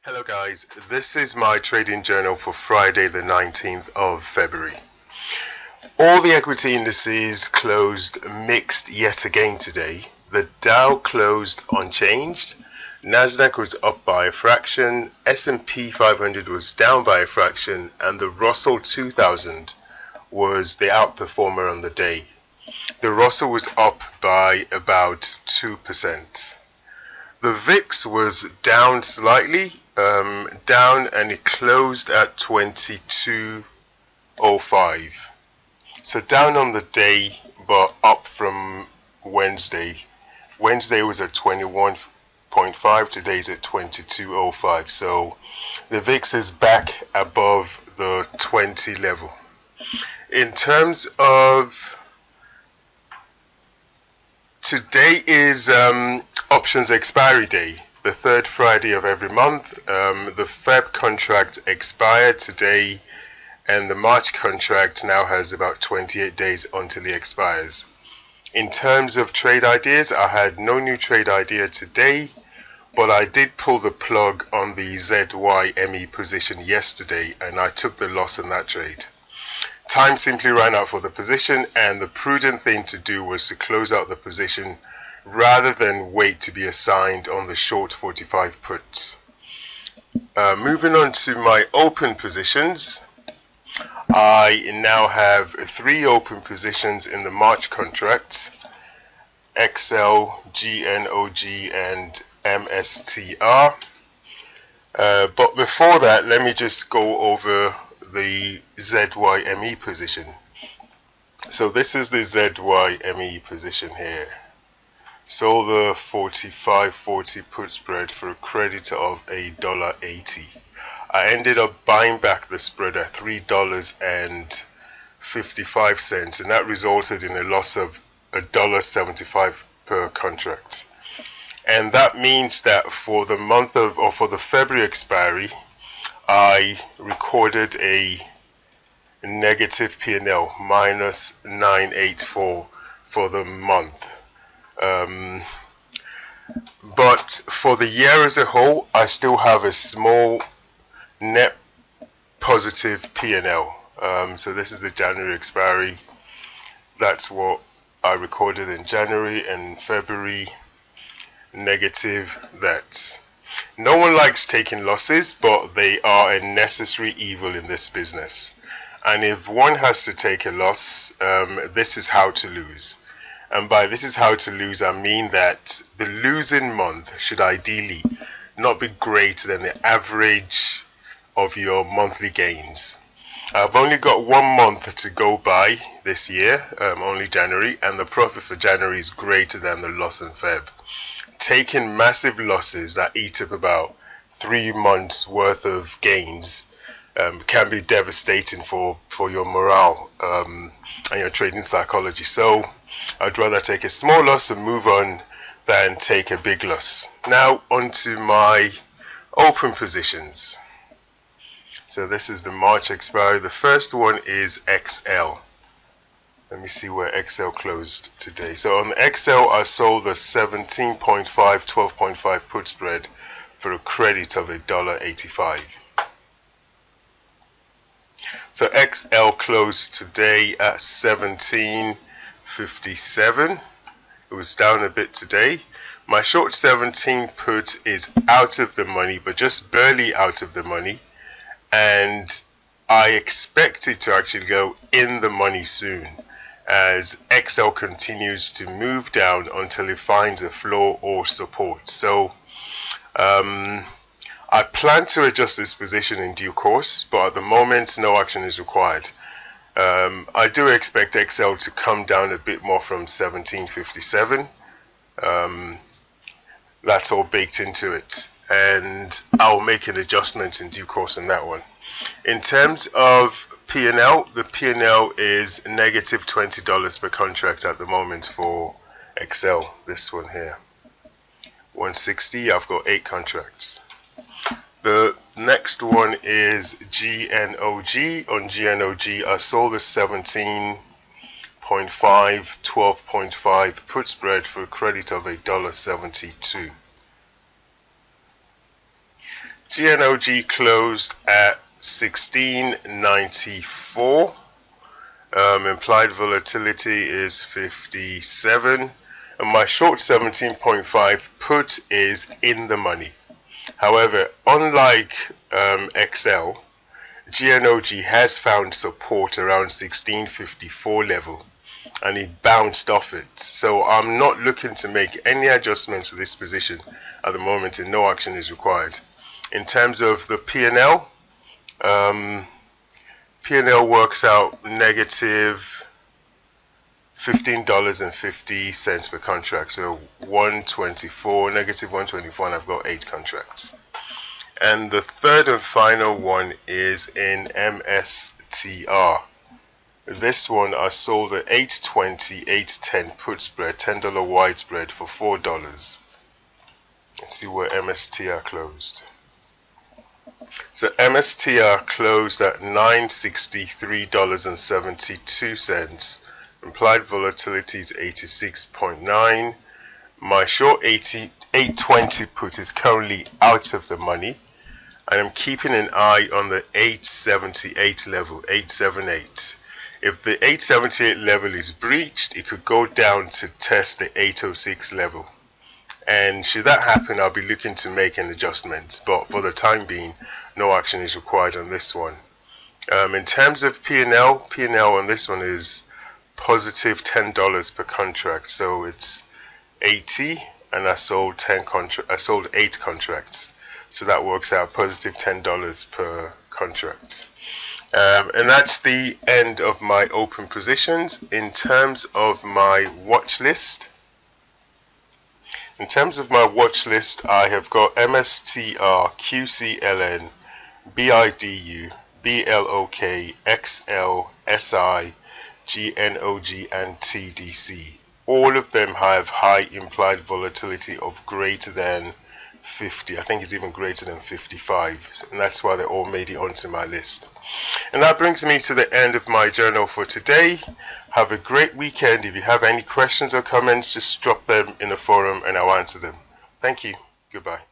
Hello guys, this is my trading journal for Friday the 19th of February. All the equity indices closed mixed yet again today. The Dow closed unchanged, Nasdaq was up by a fraction, S&P 500 was down by a fraction, and the Russell 2000 was the outperformer on the day. The Russell was up by about 2%. The VIX was down slightly, and it closed at 22.05. So down on the day, but up from Wednesday. Wednesday was at 21.5, today's at 22.05. So the VIX is back above the 20 level. In terms of today is options expiry day, the third Friday of every month. The Feb contract expired today, and the March contract now has about 28 days until it expires. In terms of trade ideas, I had no new trade idea today, but I did pull the plug on the ZYME position yesterday, and I took the loss in that trade. Time simply ran out for the position, and the prudent thing to do was to close out the position rather than wait to be assigned on the short 45 put. Moving on to my open positions, I now have 3 open positions in the March contract: XL, GNOG, and MSTR. But before that, let me just go over the ZYME position. So this is the ZYME position here. Sold the 45.40 put spread for a credit of $1.80. I ended up buying back the spread at $3.55, and that resulted in a loss of $1.75 per contract. And that means that for the month of, or for the February expiry, I recorded a negative P&L minus 984 for the month. But for the year as a whole, I still have a small net positive P&L. So this is the January expiry. That's what I recorded in January, and February negative that. No one likes taking losses, but they are a necessary evil in this business. And if one has to take a loss, this is how to lose. And by this is how to lose, I mean that the losing month should ideally not be greater than the average of your monthly gains. I've only got 1 month to go by this year, only January, and the profit for January is greater than the loss in Feb. Taking massive losses that eat up about 3 months worth of gains can be devastating for your morale and your trading psychology. So I'd rather take a small loss and move on than take a big loss. Now onto my open positions. So this is the March expiry. The first one is XL. Let me see where XL closed today. So on XL, I sold the 17.5, 12.5 put spread for a credit of $1.85. So XL closed today at 17.57. It was down a bit today. My short 17 put is out of the money, but just barely out of the money, and I expect it to actually go in the money soon as XL continues to move down until it finds a floor or support. So I plan to adjust this position in due course, but at the moment no action is required. I do expect XL to come down a bit more from 17.57. That's all baked into it, and I'll make an adjustment in due course on that one. In terms of P&L, the P&L is negative $20 per contract at the moment for XL. This one here, 160. I've got 8 contracts. The next one is GNOG. On GNOG, I sold the 17.5, 12.5 put spread for a credit of $1.72. GNOG closed at 1694. Implied volatility is 57, and my short 17.5 put is in the money. However, unlike XL, GNOG has found support around 1654 level, and it bounced off it. So I'm not looking to make any adjustments to this position at the moment, and no action is required. In terms of the P&L, P&L works out negative $15.50 per contract, so 124, negative 124, and I've got 8 contracts. And the third and final one is in MSTR. This one I sold at 820, 810 put spread, $10 wide spread for $4. Let's see where MSTR closed. So MSTR closed at $963.72. Implied volatility is 86.9. My short 820 put is currently out of the money, and I'm keeping an eye on the 878 level, 878. If the 878 level is breached, it could go down to test the 806 level. And should that happen, I'll be looking to make an adjustment. But for the time being, no action is required on this one. In terms of P&L on this one is positive $10 per contract. So it's 80, and I sold 8 contracts. So that works out positive $10 per contract. And that's the end of my open positions. In terms of my watch list, I have got MSTR, QCLN, BIDU, BLOK, XL, SI, GNOG, and TDC. All of them have high implied volatility of greater than 50. I think it's even greater than 55, and that's why they all made it onto my list. And that brings me to the end of my journal for today. Have a great weekend. If you have any questions or comments, just drop them in the forum and I'll answer them. Thank you. Goodbye.